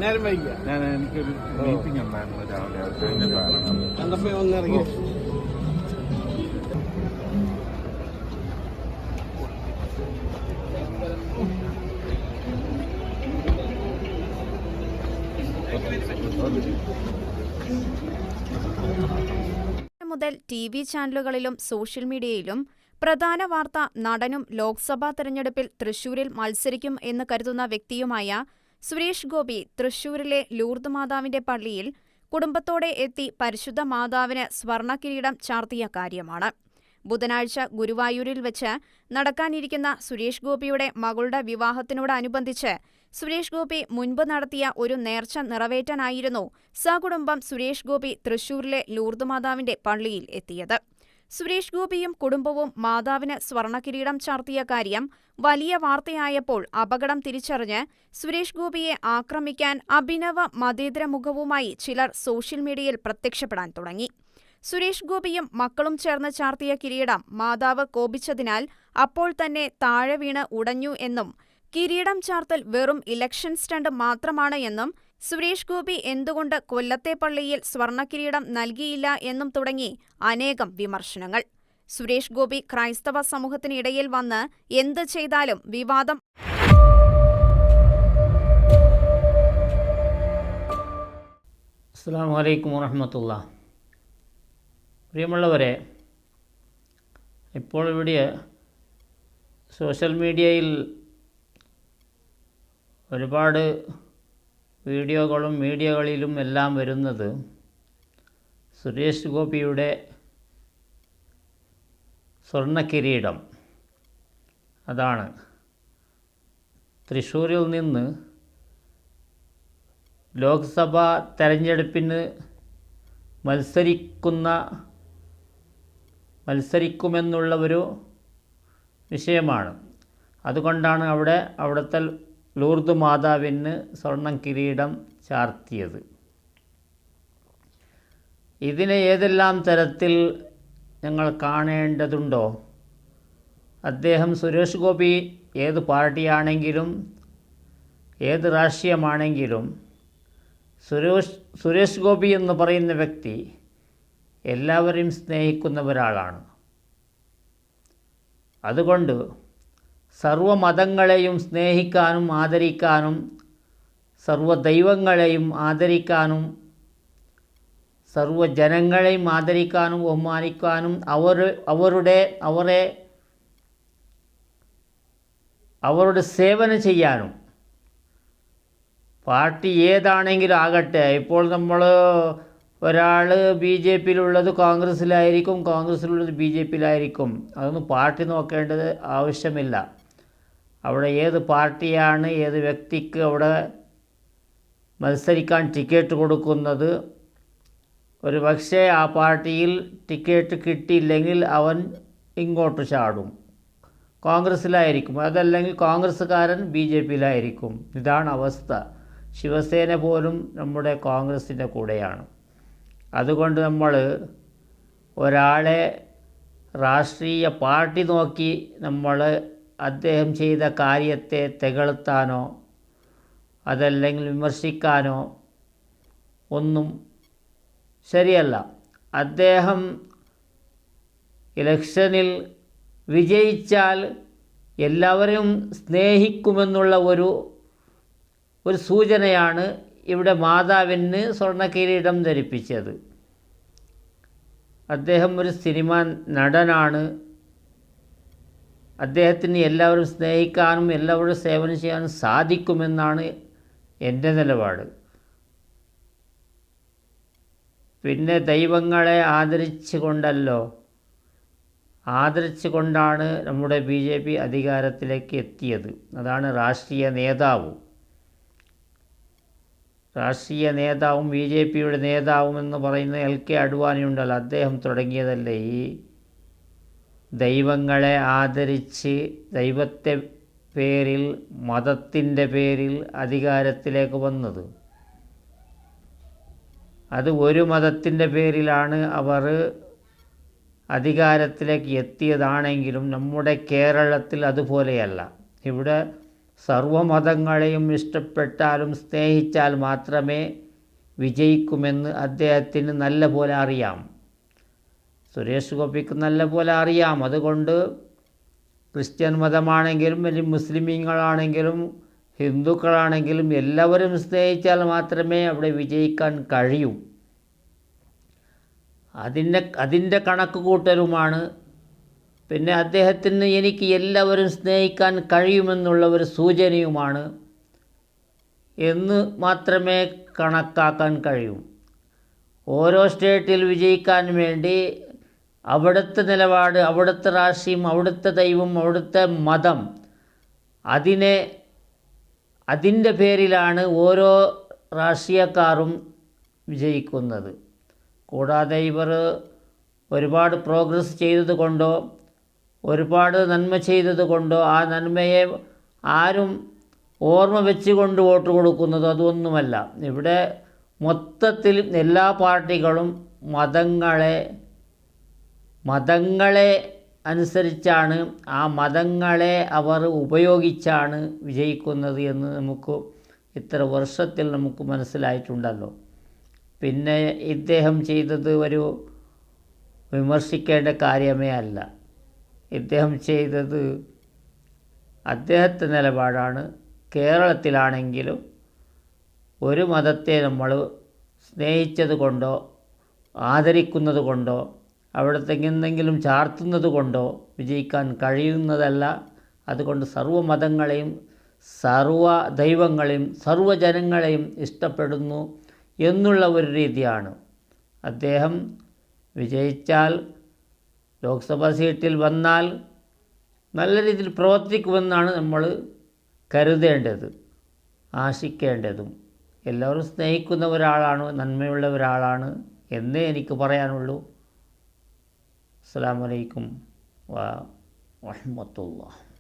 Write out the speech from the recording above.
നേരം വൈകിയ എനിക്കൊരു മീറ്റിംഗ് ഉണ്ടായിരുന്നു രാവിലെ. ഒന്നിറങ്ങി. മുതൽ ടി.വി. ചാനലുകളിലും സോഷ്യൽ മീഡിയയിലും പ്രധാന വാർത്ത നടനും ലോക്സഭാ തെരഞ്ഞെടുപ്പിൽ തൃശൂരിൽ മത്സരിക്കും എന്ന് കരുതുന്ന വ്യക്തിയുമായ സുരേഷ് ഗോപി തൃശൂരിലെ ലൂർദ് മാതാവിന്റെ പള്ളിയിൽ കുടുംബത്തോടെ എത്തി പരിശുദ്ധ മാതാവിന് സ്വർണ്ണക്കിരീടം ചാർത്തിയ കാര്യമാണ്. ബുധനാഴ്ച ഗുരുവായൂരിൽ വെച്ച് നടക്കാനിരിക്കുന്ന സുരേഷ് ഗോപിയുടെ മകളുടെ വിവാഹത്തിനോടനുബന്ധിച്ച് സുരേഷ് ഗോപി മുൻപ് നടത്തിയ ഒരു നേർച്ച നിറവേറ്റാനായിരുന്നു സകുടുംബം സുരേഷ് ഗോപി തൃശൂരിലെ ലൂർദ് മാതാവിന്റെ പള്ളിയിൽ എത്തിയത്. സുരേഷ് ഗോപിയും കുടുംബവും മാതാവിന് സ്വർണ്ണക്കിരീടം ചാർത്തിയ കാര്യം വലിയ വാർത്തയായപ്പോൾ അപകടം തിരിച്ചറിഞ്ഞ് സുരേഷ് ഗോപിയെ ആക്രമിക്കാൻ അഭിനവ മതേതര മുഖവുമായി ചിലർ സോഷ്യൽ മീഡിയയിൽ പ്രത്യക്ഷപ്പെടാൻ തുടങ്ങി. സുരേഷ് ഗോപിയും മക്കളും ചേർന്ന് ചാർത്തിയ കിരീടം മാതാവ് കോപിച്ചതിനാൽ അപ്പോൾ തന്നെ താഴെ വീണ് ഉടഞ്ഞു എന്നും കിരീടം ചാർത്തൽ വെറും ഇലക്ഷൻ സ്റ്റണ്ട് മാത്രമാണ് എന്നും സുരേഷ് ഗോപി എന്തുകൊണ്ട് കൊല്ലത്തെ പള്ളിയിൽ സ്വർണ്ണക്കിരീടം നൽകിയില്ല എന്നും തുടങ്ങി അനേകം വിമർശനങ്ങൾ. സുരേഷ് ഗോപി ക്രൈസ്തവ സമൂഹത്തിനിടയിൽ വന്ന് എന്ത് ചെയ്താലും വിവാദം. അസ്സലാമു അലൈക്കും വറഹ്മത്തുള്ളാഹി. പ്രിയമുള്ളവരെ, ഇപ്പോൾ ഇവിടെ സോഷ്യൽ മീഡിയയിൽ ഒരുപാട് വീഡിയോകളും മീഡിയകളിലും എല്ലാം വരുന്നത് സുരേഷ് ഗോപിയുടെ സ്വർണ്ണക്കിരീടം. അതാണ് തൃശ്ശൂരിൽ നിന്ന് ലോക്സഭാ തെരഞ്ഞെടുപ്പിന് മത്സരിക്കുമെന്നുള്ള ഒരു വിഷയമാണ്. അതുകൊണ്ടാണ് അവിടുത്തെ ലൂർദ് മാതാവിന് സ്വർണ്ണം കിരീടം ചാർത്തിയത്. ഇതിനെ ഏതെല്ലാം തരത്തിൽ ഞങ്ങൾ കാണേണ്ടതുണ്ടോ? അദ്ദേഹം സുരേഷ് ഗോപി ഏത് പാർട്ടിയാണെങ്കിലും ഏത് രാഷ്ട്രീയമാണെങ്കിലും സുരേഷ് ഗോപി എന്ന് പറയുന്ന വ്യക്തി എല്ലാവരെയും സ്നേഹിക്കുന്ന ഒരാളാണ്. അതുകൊണ്ട് സർവ്വമതങ്ങളെയും സ്നേഹിക്കാനും ആദരിക്കാനും സർവ്വദൈവങ്ങളെയും ആദരിക്കാനും സർവ്വജനങ്ങളെയും ആദരിക്കാനും ബഹുമാനിക്കാനും അവരുടെ സേവനം ചെയ്യാനും പാർട്ടി ഏതാണെങ്കിലും ആകട്ടെ. ഇപ്പോൾ നമ്മൾ ഒരാൾ ബി ജെ പിയിലുള്ളത് കോൺഗ്രസ്സിലായിരിക്കും, കോൺഗ്രസ്സിലുള്ളത് ബി ജെ പിയിലായിരിക്കും. അതൊന്നും പാർട്ടി നോക്കേണ്ടത് ആവശ്യമില്ല. അവിടെ ഏത് പാർട്ടിയാണ് ഏത് വ്യക്തിക്ക് അവിടെ മത്സരിക്കാൻ ടിക്കറ്റ് കൊടുക്കുന്നത്, ഒരു പക്ഷേ ആ പാർട്ടിയിൽ ടിക്കറ്റ് കിട്ടിയില്ലെങ്കിൽ അവൻ ഇങ്ങോട്ട് ചാടും, കോൺഗ്രസ്സിലായിരിക്കും. അതല്ലെങ്കിൽ കോൺഗ്രസ്സുകാരൻ ബി ജെ പിയിലായിരിക്കും. ഇതാണ് അവസ്ഥ. ശിവസേന പോലും നമ്മുടെ കോൺഗ്രസിൻ്റെ കൂടെയാണ്. അതുകൊണ്ട് നമ്മൾ ഒരാളെ രാഷ്ട്രീയ പാർട്ടി നോക്കി നമ്മൾ അദ്ദേഹം ചെയ്ത കാര്യത്തെ തെകഴ്ത്താനോ അതല്ലെങ്കിൽ വിമർശിക്കാനോ ഒന്നും ശരിയല്ല. അദ്ദേഹം ഇലക്ഷനിൽ വിജയിച്ചാൽ എല്ലാവരെയും സ്നേഹിക്കുമെന്നുള്ള ഒരു സൂചനയാണ് ഇവിടെ മാതാവിന് സ്വർണ്ണക്കിരീടം ധരിപ്പിച്ചത്. അദ്ദേഹം ഒരു സിനിമാ നടനാണ്. അദ്ദേഹത്തിന് എല്ലാവരും സ്നേഹിക്കാനും എല്ലാവരും സേവനം ചെയ്യാനും സാധിക്കുമെന്നാണ് എൻ്റെ നിലപാട്. പിന്നെ ദൈവങ്ങളെ ആദരിച്ചുകൊണ്ടാണ് നമ്മുടെ ബി ജെ പി അധികാരത്തിലേക്ക് എത്തിയത്. അതാണ് രാഷ്ട്രീയ നേതാവും ബി ജെ പിയുടെ നേതാവും എന്ന് പറയുന്ന LK അഡ്വാനി ഉണ്ടല്ലോ, അദ്ദേഹം തുടങ്ങിയതല്ലേ ഈ ദൈവങ്ങളെ ആദരിച്ച് ദൈവത്തെ പേരിൽ മതത്തിൻ്റെ പേരിൽ അധികാരത്തിലേക്ക് വന്നത്. അത് ഒരു മതത്തിൻ്റെ പേരിലാണ് അവർ അധികാരത്തിലേക്ക് എത്തിയതാണെങ്കിലും നമ്മുടെ കേരളത്തിൽ അതുപോലെയല്ല. ഇവിടെ സർവ്വമതങ്ങളെയും ഇഷ്ടപ്പെട്ടാലും സ്നേഹിച്ചാൽ മാത്രമേ വിജയിക്കുമെന്ന് അദ്ദേഹത്തിന് നല്ല പോലെ അറിയാം. സുരേഷ് ഗോപിക്ക് നല്ല പോലെ അറിയാം. അതുകൊണ്ട് ക്രിസ്ത്യൻ മതമാണെങ്കിലും അല്ലെങ്കിൽ മുസ്ലിമീങ്ങളാണെങ്കിലും ഹിന്ദുക്കളാണെങ്കിലും എല്ലാവരും സ്നേഹിച്ചാൽ മാത്രമേ അവിടെ വിജയിക്കാൻ കഴിയൂ. അതിൻ്റെ കണക്ക് കൂട്ടലുമാണ്. പിന്നെ അദ്ദേഹത്തിന് എനിക്ക് എല്ലാവരും സ്നേഹിക്കാൻ കഴിയുമെന്നുള്ള ഒരു സൂചനയുമാണ് എന്ന് മാത്രമേ കണക്കാക്കാൻ കഴിയൂ. ഓരോ സ്റ്റേറ്റിൽ വിജയിക്കാൻ വേണ്ടി അവിടുത്തെ നിലപാട്, അവിടുത്തെ രാഷ്ട്രീയം, അവിടുത്തെ ദൈവം, അവിടുത്തെ മതം, അതിൻ്റെ പേരിലാണ് ഓരോ രാഷ്ട്രീയക്കാരും വിജയിക്കുന്നത്. കൂടാതെ ഇവർ ഒരുപാട് പ്രോഗ്രസ് ചെയ്തത് കൊണ്ടോ ഒരുപാട് നന്മ ചെയ്തത് കൊണ്ടോ ആ നന്മയെ ആരും ഓർമ്മ വെച്ചുകൊണ്ട് വോട്ട് കൊടുക്കുന്നത് അതൊന്നുമല്ല. ഇവിടെ മൊത്തത്തിൽ എല്ലാ പാർട്ടികളും മതങ്ങളെ അനുസരിച്ചാണ്, ആ മതങ്ങളെ അവർ ഉപയോഗിച്ചാണ് വിജയിക്കുന്നത് എന്ന് നമുക്ക് ഇത്ര വർഷത്തിൽ നമുക്ക് മനസ്സിലായിട്ടുണ്ടല്ലോ. പിന്നെ ഇദ്ദേഹം ചെയ്തത് ഒരു വിമർശിക്കേണ്ട കാര്യമേ അല്ല. ഇദ്ദേഹം ചെയ്തത് അദ്ദേഹത്തെ നിലപാടാണ്. കേരളത്തിലാണെങ്കിലും ഒരു മതത്തെ നമ്മൾ സ്നേഹിച്ചത് കൊണ്ടോ ആദരിക്കുന്നത് കൊണ്ടോ അവിടുത്തെ എന്തെങ്കിലും ചാർത്തുന്നത് കൊണ്ടോ വിജയിക്കാൻ കഴിയുന്നതല്ല. അതുകൊണ്ട് സർവ്വമതങ്ങളെയും സർവ്വ ദൈവങ്ങളെയും സർവ്വജനങ്ങളെയും ഇഷ്ടപ്പെടുന്നു എന്നുള്ള ഒരു രീതിയാണ്. അദ്ദേഹം വിജയിച്ചാൽ ലോക്സഭാ സീറ്റിൽ വന്നാൽ നല്ല രീതിയിൽ പ്രവർത്തിക്കുമെന്നാണ് നമ്മൾ കരുതേണ്ടത്, ആശിക്കേണ്ടതും. എല്ലാവരും സ്നേഹിക്കുന്ന ഒരാളാണ്, നന്മയുള്ള ഒരാളാണ് എന്നേ എനിക്ക് പറയാനുള്ളൂ. അസ്സലാമു അലൈക്കും വറഹ്മത്തുള്ളാഹി.